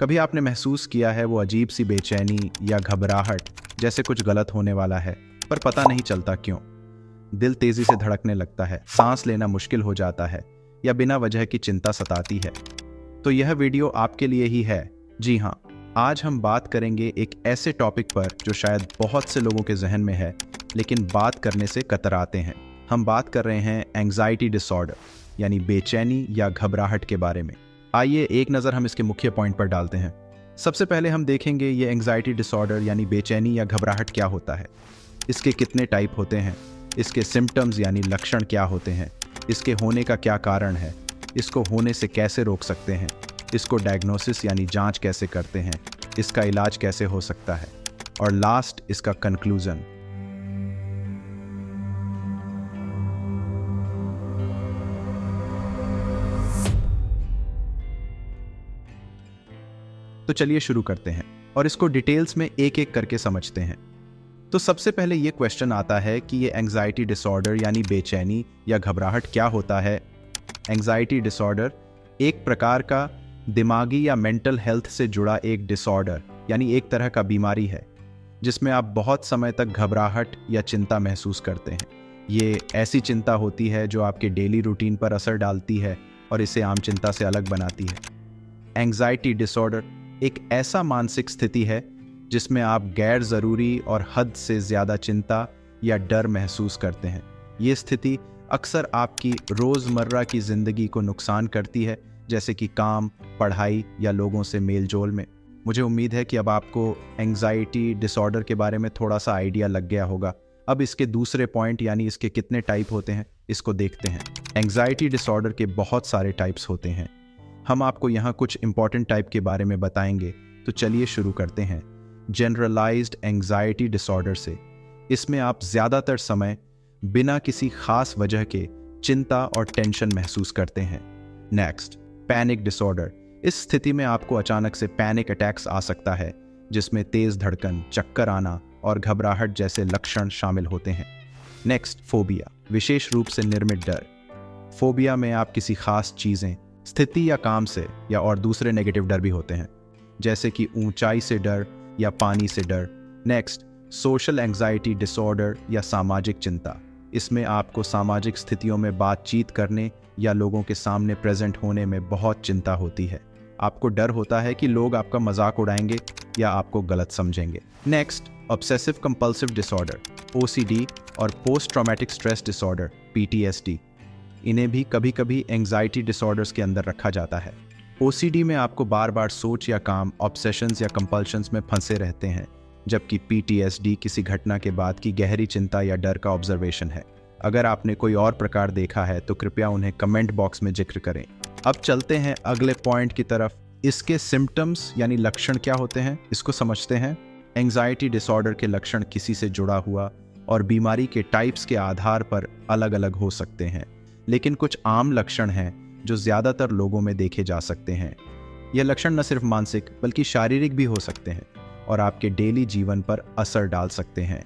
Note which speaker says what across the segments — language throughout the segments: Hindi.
Speaker 1: कभी आपने महसूस किया है वो अजीब सी बेचैनी या घबराहट जैसे कुछ गलत होने वाला है, पर पता नहीं चलता क्यों? दिल तेजी से धड़कने लगता है, सांस लेना मुश्किल हो जाता है या बिना वजह की चिंता सताती है। तो यह वीडियो आपके लिए ही है। जी हाँ, आज हम बात करेंगे एक ऐसे टॉपिक पर जो शायद बहुत से लोगों के जहन में है, लेकिन बात करने से कतराते हैं। हम बात कर रहे हैं एंग्जाइटी डिसऑर्डर यानी बेचैनी या घबराहट के बारे में। आइए एक नज़र हम इसके मुख्य पॉइंट पर डालते हैं। सबसे पहले हम देखेंगे ये एंग्जाइटी डिसऑर्डर यानी बेचैनी या घबराहट क्या होता है, इसके कितने टाइप होते हैं, इसके सिम्टम्स यानी लक्षण क्या होते हैं, इसके होने का क्या कारण है, इसको होने से कैसे रोक सकते हैं, इसको डायग्नोसिस यानी जांच कैसे करते हैं, इसका इलाज कैसे हो सकता है, और लास्ट इसका कंक्लूजन। तो चलिए शुरू करते हैं और इसको डिटेल्स में एक एक करके समझते हैं। तो सबसे पहले ये क्वेश्चन आता है कि ये एंग्जाइटी डिसऑर्डर यानी बेचैनी या घबराहट क्या होता है। एंग्जाइटी डिसऑर्डर एक प्रकार का दिमागी या मेंटल हेल्थ से जुड़ा एक डिसऑर्डर यानी एक तरह का बीमारी है जिसमें आप बहुत समय तक घबराहट या चिंता महसूस करते हैं। ये ऐसी चिंता होती है जो आपके डेली रूटीन पर असर डालती है और इसे आम चिंता से अलग बनाती है। एंग्जाइटी डिसऑर्डर एक ऐसा मानसिक स्थिति है जिसमें आप गैर ज़रूरी और हद से ज़्यादा चिंता या डर महसूस करते हैं। ये स्थिति अक्सर आपकी रोज़मर्रा की ज़िंदगी को नुकसान करती है, जैसे कि काम, पढ़ाई या लोगों से मेल जोल में। मुझे उम्मीद है कि अब आपको एंग्जाइटी डिसऑर्डर के बारे में थोड़ा सा आइडिया लग गया होगा। अब इसके दूसरे पॉइंट यानी इसके कितने टाइप होते हैं, इसको देखते हैं। एंग्जाइटी डिसऑर्डर के बहुत सारे टाइप्स होते हैं। हम आपको यहाँ कुछ इंपॉर्टेंट टाइप के बारे में बताएंगे। तो चलिए शुरू करते हैं जनरलाइज्ड एंग्जाइटी डिसऑर्डर से। इसमें आप ज़्यादातर समय बिना किसी खास वजह के चिंता और टेंशन महसूस करते हैं। Next, panic disorder. इस स्थिति में आपको अचानक से पैनिक अटैक्स आ सकता है जिसमें तेज धड़कन, चक्कर आना और घबराहट जैसे लक्षण शामिल होते हैं। नेक्स्ट, फोबिया, विशेष रूप से निर्मित डर। फोबिया में आप किसी खास चीज़ें, स्थिति या काम से या और दूसरे नेगेटिव डर भी होते हैं, जैसे कि ऊंचाई से डर या पानी से डर। नेक्स्ट, सोशल एंग्जाइटी डिसऑर्डर या सामाजिक चिंता। इसमें आपको सामाजिक स्थितियों में बातचीत करने या लोगों के सामने प्रेजेंट होने में बहुत चिंता होती है। आपको डर होता है कि लोग आपका मजाक उड़ाएंगे या आपको गलत समझेंगे। Next, obsessive compulsive disorder, OCD और post traumatic stress disorder, PTSD। इन्हें भी कभी कभी एंग्जाइटी डिसऑर्डर्स के अंदर रखा जाता है। OCD में आपको बार बार सोच या काम, ऑब्सेशंस या कंपल्शंस में फंसे रहते हैं, जबकि PTSD किसी घटना के बाद की गहरी चिंता या डर का ऑब्जर्वेशन है। अगर आपने कोई और प्रकार देखा है तो कृपया उन्हें कमेंट बॉक्स में जिक्र करें। अब चलते हैं अगले पॉइंट की तरफ। इसके सिम्टम्स यानी लक्षण क्या होते हैं, इसको समझते हैं। एंग्जाइटी डिसऑर्डर के लक्षण किसी से जुड़ा हुआ और बीमारी के टाइप्स के आधार पर अलग अलग हो सकते हैं, लेकिन कुछ आम लक्षण हैं जो ज़्यादातर लोगों में देखे जा सकते हैं। यह लक्षण न सिर्फ मानसिक बल्कि शारीरिक भी हो सकते हैं और आपके डेली जीवन पर असर डाल सकते हैं।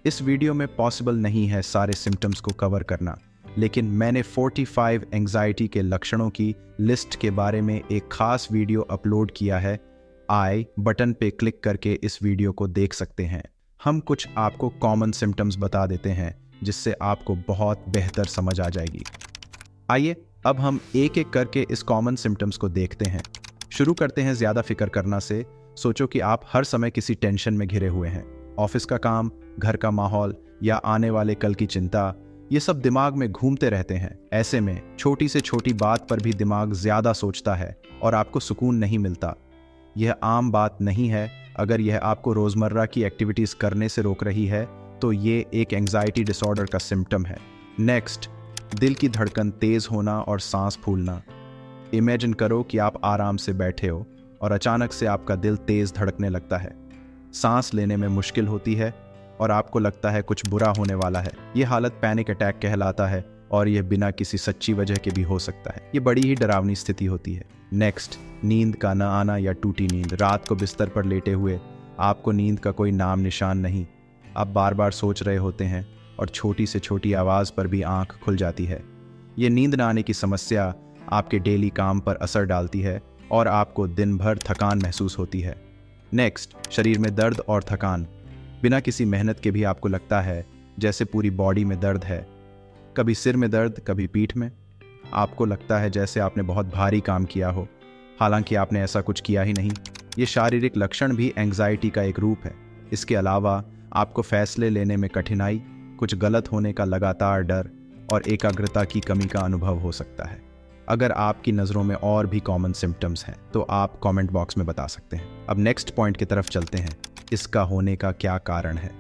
Speaker 1: इस वीडियो में पॉसिबल नहीं है सारे सिम्टम्स को कवर करना, लेकिन मैंने 45 एंग्जाइटी के लक्षणों की लिस्ट के बारे में एक खास वीडियो अपलोड किया है। आई बटन पे क्लिक करके इस वीडियो को देख सकते हैं। हम कुछ आपको कॉमन सिम्टम्स बता देते हैं जिससे आपको बहुत बेहतर समझ आ जाएगी। आइए अब हम एक एक करके इस कॉमन सिम्टम्स को देखते हैं। शुरू करते हैं ज़्यादा फिक्र करना से। सोचो कि आप हर समय किसी टेंशन में घिरे हुए हैं। ऑफिस का काम, घर का माहौल या आने वाले कल की चिंता, ये सब दिमाग में घूमते रहते हैं। ऐसे में छोटी से छोटी बात पर भी दिमाग ज़्यादा सोचता है और आपको सुकून नहीं मिलता। यह आम बात नहीं है। अगर यह आपको रोज़मर्रा की एक्टिविटीज़ करने से रोक रही है तो ये एक एंग्जाइटी डिसऑर्डर का सिम्टम है। नेक्स्ट, दिल की धड़कन तेज़ होना और सांस फूलना। इमेजिन करो कि आप आराम से बैठे हो और अचानक से आपका दिल तेज़ धड़कने लगता है, सांस लेने में मुश्किल होती है और आपको लगता है कुछ बुरा होने वाला है। ये हालत पैनिक अटैक कहलाता है और यह बिना किसी सच्ची वजह के भी हो सकता है। ये बड़ी ही डरावनी स्थिति होती है। नेक्स्ट, नींद का न आना या टूटी नींद। रात को बिस्तर पर लेटे हुए आपको नींद का कोई नाम निशान नहीं। आप बार बार सोच रहे होते हैं और छोटी से छोटी आवाज़ पर भी आंख खुल जाती है। ये नींद न आने की समस्या आपके डेली काम पर असर डालती है और आपको दिन भर थकान महसूस होती है। नेक्स्ट, शरीर में दर्द और थकान। बिना किसी मेहनत के भी आपको लगता है जैसे पूरी बॉडी में दर्द है। कभी सिर में दर्द, कभी पीठ में। आपको लगता है जैसे आपने बहुत भारी काम किया हो, हालांकि आपने ऐसा कुछ किया ही नहीं। ये शारीरिक लक्षण भी एंग्जाइटी का एक रूप है। इसके अलावा आपको फैसले लेने में कठिनाई, कुछ गलत होने का लगातार डर और एकाग्रता की कमी का अनुभव हो सकता है। अगर आपकी नज़रों में और भी कॉमन सिम्टम्स हैं तो आप कमेंट बॉक्स में बता सकते हैं। अब नेक्स्ट पॉइंट की तरफ चलते हैं, इसका होने का क्या कारण है।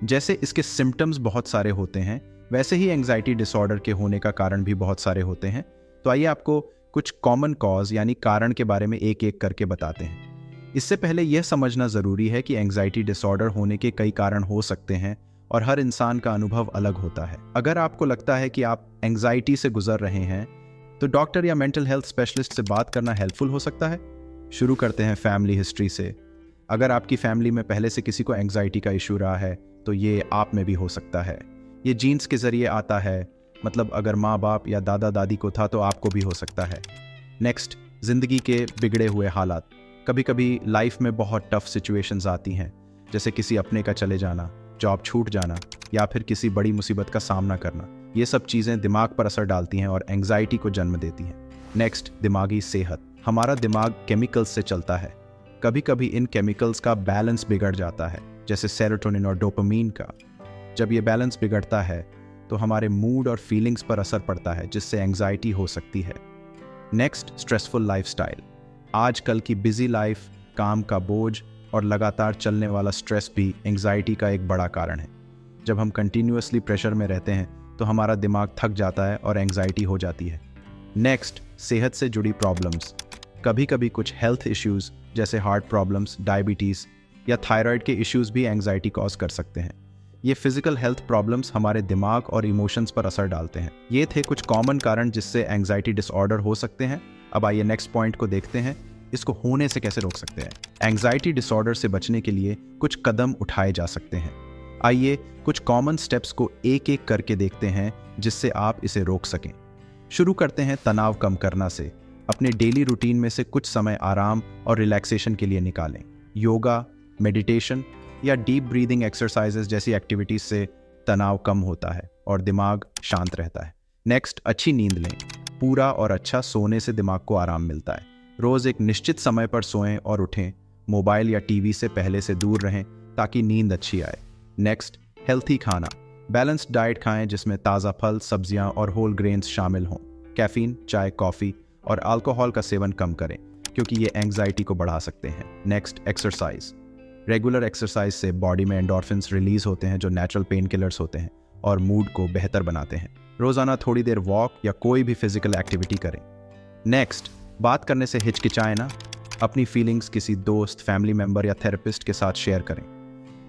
Speaker 1: जैसे इसके सिम्टम्स बहुत सारे होते हैं, वैसे ही एंग्जाइटी डिसऑर्डर के होने का कारण भी बहुत सारे होते हैं। तो आइए आपको कुछ कॉमन कॉज यानी कारण के बारे में एक एक करके बताते हैं। इससे पहले यह समझना ज़रूरी है कि एंग्जाइटी डिसऑर्डर होने के कई कारण हो सकते हैं और हर इंसान का अनुभव अलग होता है। अगर आपको लगता है कि आप एंग्जाइटी से गुजर रहे हैं तो डॉक्टर या मेंटल हेल्थ स्पेशलिस्ट से बात करना हेल्पफुल हो सकता है। शुरू करते हैं फैमिली हिस्ट्री से। अगर आपकी फैमिली में पहले से किसी को एंग्जाइटी का इशू रहा है तो ये आप में भी हो सकता है। ये जीन्स के जरिए आता है, मतलब अगर माँ बाप या दादा दादी को था तो आपको भी हो सकता है। नेक्स्ट, जिंदगी के बिगड़े हुए हालात। कभी कभी लाइफ में बहुत टफ सिचुएशंस आती हैं, जैसे किसी अपने का चले जाना, जॉब छूट जाना या फिर किसी बड़ी मुसीबत का सामना करना। ये सब चीज़ें दिमाग पर असर डालती हैं और एंग्जाइटी को जन्म देती हैं। नेक्स्ट, दिमागी सेहत। हमारा दिमाग केमिकल्स से चलता है। कभी कभी इन केमिकल्स का बैलेंस बिगड़ जाता है, जैसे सेरोटोनिन और डोपामीन का। जब ये बैलेंस बिगड़ता है तो हमारे मूड और फीलिंग्स पर असर पड़ता है, जिससे एंग्जाइटी हो सकती है। Next, stressful lifestyle. आजकल की बिजी लाइफ, काम का बोझ और लगातार चलने वाला स्ट्रेस भी एंग्जाइटी का एक बड़ा कारण है। जब हम कंटिन्यूअसली प्रेशर में रहते हैं तो हमारा दिमाग थक जाता है और एंग्जाइटी हो जाती है। नेक्स्ट, सेहत से जुड़ी प्रॉब्लम्स। कभी कभी कुछ हेल्थ इश्यूज जैसे हार्ट प्रॉब्लम्स, डायबिटीज़ या थायराइड के इश्यूज भी एंग्जाइटी कॉज कर सकते हैं। ये फिजिकल हेल्थ प्रॉब्लम्स हमारे दिमाग और इमोशंस पर असर डालते हैं। ये थे कुछ कॉमन कारण जिससे एंग्जाइटी डिसऑर्डर हो सकते हैं। अब आइए नेक्स्ट पॉइंट को देखते हैं, इसको होने से कैसे रोक सकते हैं। एंग्जाइटी डिसऑर्डर से बचने के लिए कुछ कदम उठाए जा सकते हैं। आइए कुछ कॉमन स्टेप्स को एक एक करके देखते हैं जिससे आप इसे रोक सकें। शुरू करते हैं तनाव कम करना से। अपने डेली रूटीन में से कुछ समय आराम और रिलैक्सेशन के लिए निकालें। योगा, मेडिटेशन या डीप ब्रीदिंग एक्सरसाइजेस जैसी एक्टिविटीज से तनाव कम होता है और दिमाग शांत रहता है। नेक्स्ट, अच्छी नींद लें। पूरा और अच्छा सोने से दिमाग को आराम मिलता है। रोज एक निश्चित समय पर सोएं और उठें। मोबाइल या टीवी से पहले से दूर रहें ताकि नींद अच्छी आए। नेक्स्ट, हेल्थी खाना। बैलेंस्ड डाइट खाएं जिसमें ताज़ा फल, सब्जियां और होल ग्रेन्स शामिल हों। कैफीन, चाय, कॉफ़ी और अल्कोहल का सेवन कम करें क्योंकि ये एंग्जाइटी को बढ़ा सकते हैं। Next, exercise. रेगुलर एक्सरसाइज से बॉडी में एंडोर्फिन्स रिलीज होते हैं जो नेचुरल पेन किलर्स होते हैं और मूड को बेहतर बनाते हैं। रोजाना थोड़ी देर वॉक या कोई भी फिजिकल एक्टिविटी करें। नेक्स्ट, बात करने से हिचकिचाएं ना। अपनी फीलिंग्स किसी दोस्त, फैमिली मेंबर या थेरेपिस्ट के साथ शेयर करें।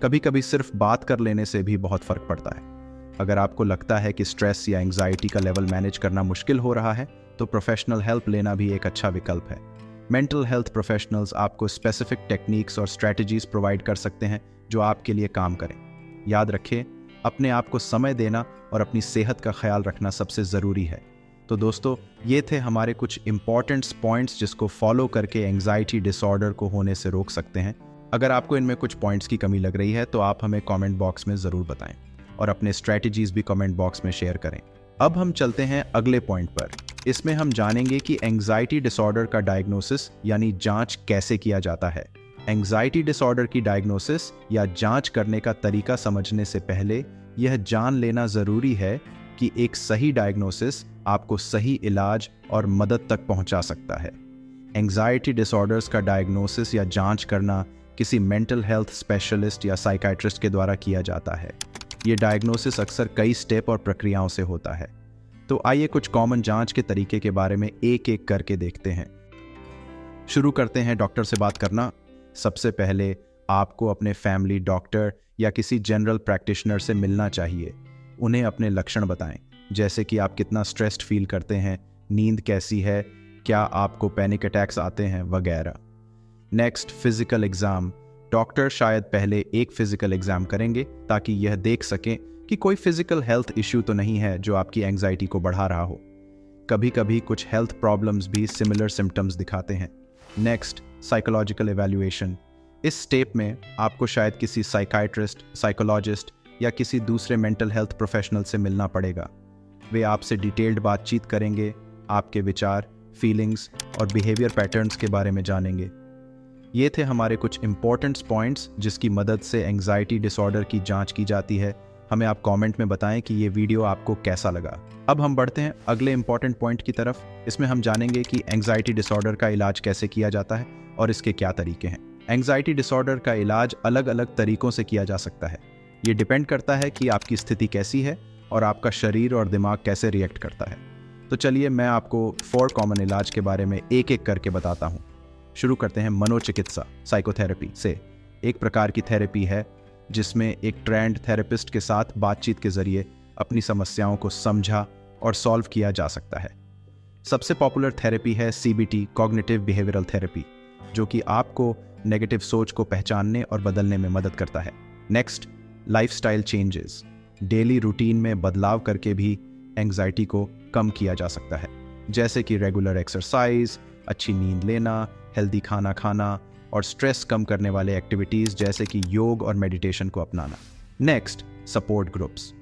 Speaker 1: कभी कभी सिर्फ बात कर लेने से भी बहुत फर्क पड़ता है। अगर आपको लगता है कि स्ट्रेस या एंग्जाइटी का लेवल मैनेज करना मुश्किल हो रहा है तो प्रोफेशनल हेल्प लेना भी एक अच्छा विकल्प है। मेंटल हेल्थ प्रोफेशनल्स आपको स्पेसिफिक टेक्निक्स और स्ट्रेटजीज प्रोवाइड कर सकते हैं जो आपके लिए काम करें। याद रखें, अपने आप को समय देना और अपनी सेहत का ख्याल रखना सबसे ज़रूरी है। तो दोस्तों, ये थे हमारे कुछ इंपॉर्टेंट पॉइंट्स जिसको फॉलो करके एंग्जाइटी डिसऑर्डर को होने से रोक सकते हैं। अगर आपको इनमें कुछ पॉइंट्स की कमी लग रही है तो आप हमें कमेंट बॉक्स में ज़रूर बताएं और अपने स्ट्रेटजीज भी कमेंट बॉक्स में शेयर करें। अब हम चलते हैं अगले पॉइंट पर। इसमें हम जानेंगे कि एंग्जाइटी डिसऑर्डर का डायग्नोसिस यानी जांच कैसे किया जाता है। एंग्जाइटी डिसऑर्डर की डायग्नोसिस या जांच करने का तरीका समझने से पहले यह जान लेना ज़रूरी है कि एक सही डायग्नोसिस आपको सही इलाज और मदद तक पहुंचा सकता है। एंग्जाइटी डिसऑर्डर्स का डायग्नोसिस या जांच करना किसी मेंटल हेल्थ स्पेशलिस्ट या साइकाइट्रिस्ट के द्वारा किया जाता है। ये डायग्नोसिस अक्सर कई स्टेप और प्रक्रियाओं से होता है। तो आइए कुछ कॉमन जांच के तरीके के बारे में एक एक करके देखते हैं। शुरू करते हैं डॉक्टर से बात करना। सबसे पहले आपको अपने फैमिली डॉक्टर या किसी जनरल प्रैक्टिशनर से मिलना चाहिए। उन्हें अपने लक्षण बताएं, जैसे कि आप कितना स्ट्रेस्ड फील करते हैं, नींद कैसी है, क्या आपको पैनिक अटैक्स आते हैं वगैरह। Next, physical exam. डॉक्टर शायद पहले एक फिजिकल एग्जाम करेंगे ताकि यह देख सकें कि कोई फिजिकल हेल्थ इश्यू तो नहीं है जो आपकी एंग्जाइटी को बढ़ा रहा हो। कभी कभी कुछ हेल्थ प्रॉब्लम्स भी सिमिलर सिम्टम्स दिखाते हैं। Next, psychological evaluation. इस स्टेप में आपको शायद किसी साइकाइट्रिस्ट, साइकोलॉजिस्ट या किसी दूसरे मेंटल हेल्थ प्रोफेशनल से मिलना पड़ेगा। वे आपसे डिटेल्ड बातचीत करेंगे, आपके विचार, फीलिंग्स और बिहेवियर पैटर्न्स के बारे में जानेंगे। ये थे हमारे कुछ इंपॉर्टेंट पॉइंट्स जिसकी मदद से एंग्जाइटी डिसऑर्डर की जांच की जाती है। हमें आप कमेंट में बताएं कि ये वीडियो आपको कैसा लगा। अब हम बढ़ते हैं अगले इंपॉर्टेंट पॉइंट की तरफ। इसमें हम जानेंगे कि एंग्जाइटी डिसऑर्डर का इलाज कैसे किया जाता है और इसके क्या तरीके हैं। एंग्जाइटी डिसऑर्डर का इलाज अलग अलग तरीकों से किया जा सकता है। ये डिपेंड करता है कि आपकी स्थिति कैसी है और आपका शरीर और दिमाग कैसे रिएक्ट करता है। तो चलिए मैं आपको 4 कॉमन इलाज के बारे में एक एक करके बताता हूँ। शुरू करते हैं मनोचिकित्सा, साइकोथेरेपी से। एक प्रकार की थेरेपी है जिसमें एक ट्रेंड थेरेपिस्ट के साथ बातचीत के जरिए अपनी समस्याओं को समझा और सॉल्व किया जा सकता है। सबसे पॉपुलर थेरेपी है CBT, कॉग्निटिव बिहेवियरल थेरेपी, जो कि आपको नेगेटिव सोच को पहचानने और बदलने में मदद करता है। Next, lifestyle changes. Daily routine में बदलाव करके भी एंग्जाइटी को कम किया जा सकता है, जैसे कि रेगुलर एक्सरसाइज, अच्छी नींद लेना, हेल्दी खाना खाना और स्ट्रेस कम करने वाले एक्टिविटीज़ जैसे कि योग और मेडिटेशन को अपनाना। Next, support groups.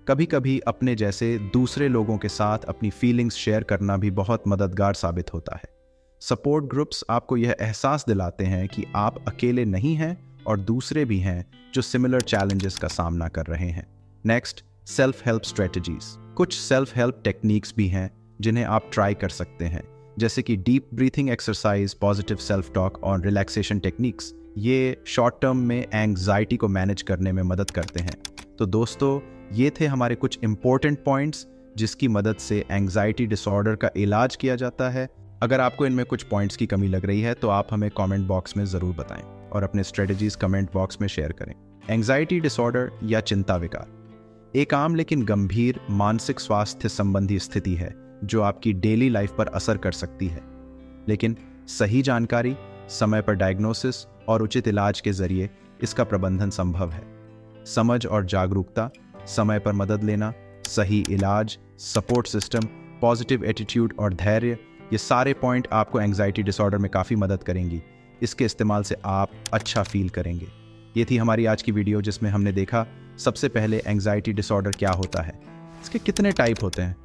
Speaker 1: कभी कभी अपने जैसे दूसरे लोगों के साथ अपनी फीलिंग्स शेयर करना भी बहुत मददगार साबित होता है। सपोर्ट ग्रुप्स आपको यह एहसास दिलाते हैं कि आप अकेले नहीं हैं और दूसरे भी हैं जो सिमिलर चैलेंजेस का सामना कर रहे हैं। Next, self help strategies. कुछ सेल्फ हेल्प टेक्निक्स भी हैं जिन्हें आप ट्राई कर सकते हैं, जैसे कि deep breathing exercise, positive self talk और रिलैक्सेशन टेक्निक्स। ये शॉर्ट टर्म में एंग्जाइटी को मैनेज करने में मदद करते हैं। तो दोस्तों, ये थे हमारे कुछ इंपॉर्टेंट पॉइंट्स जिसकी मदद से एंग्जाइटी डिसऑर्डर का इलाज किया जाता है। अगर आपको इनमें कुछ पॉइंट्स की कमी लग रही है तो आप हमें कमेंट बॉक्स में ज़रूर बताएं और अपने स्ट्रेटजीज कमेंट बॉक्स में शेयर करें। एंग्जाइटी डिसऑर्डर या चिंता विकार एक आम लेकिन गंभीर मानसिक स्वास्थ्य संबंधी स्थिति है जो आपकी डेली लाइफ पर असर कर सकती है। लेकिन सही जानकारी, समय पर डायग्नोसिस और उचित इलाज के जरिए इसका प्रबंधन संभव है। समझ और जागरूकता, समय पर मदद लेना, सही इलाज, सपोर्ट सिस्टम, पॉजिटिव एटीट्यूड और धैर्य, ये सारे पॉइंट आपको एंग्जाइटी डिसऑर्डर में काफ़ी मदद करेंगी। इसके इस्तेमाल से आप अच्छा फील करेंगे। ये थी हमारी आज की वीडियो जिसमें हमने देखा सबसे पहले एंग्जाइटी डिसऑर्डर क्या होता है, इसके कितने टाइप होते हैं,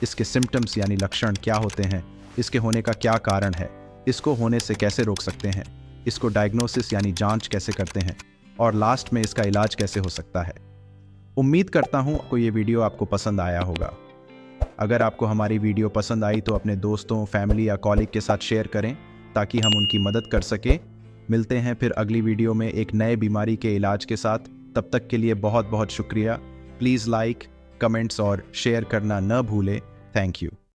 Speaker 1: इसके सिम्टम्स यानी लक्षण क्या होते हैं, इसके होने का क्या कारण है, इसको होने से कैसे रोक सकते हैं, इसको डायग्नोसिस यानी जांच कैसे करते हैं और लास्ट में इसका इलाज कैसे हो सकता है। उम्मीद करता हूँ आपको ये वीडियो आपको पसंद आया होगा। अगर आपको हमारी वीडियो पसंद आई तो अपने दोस्तों, फैमिली या कॉलीग के साथ शेयर करें ताकि हम उनकी मदद कर सकें। मिलते हैं फिर अगली वीडियो में एक नए बीमारी के इलाज के साथ। तब तक के लिए बहुत बहुत शुक्रिया। प्लीज़ लाइक, कमेंट्स और शेयर करना न भूलें। Thank you.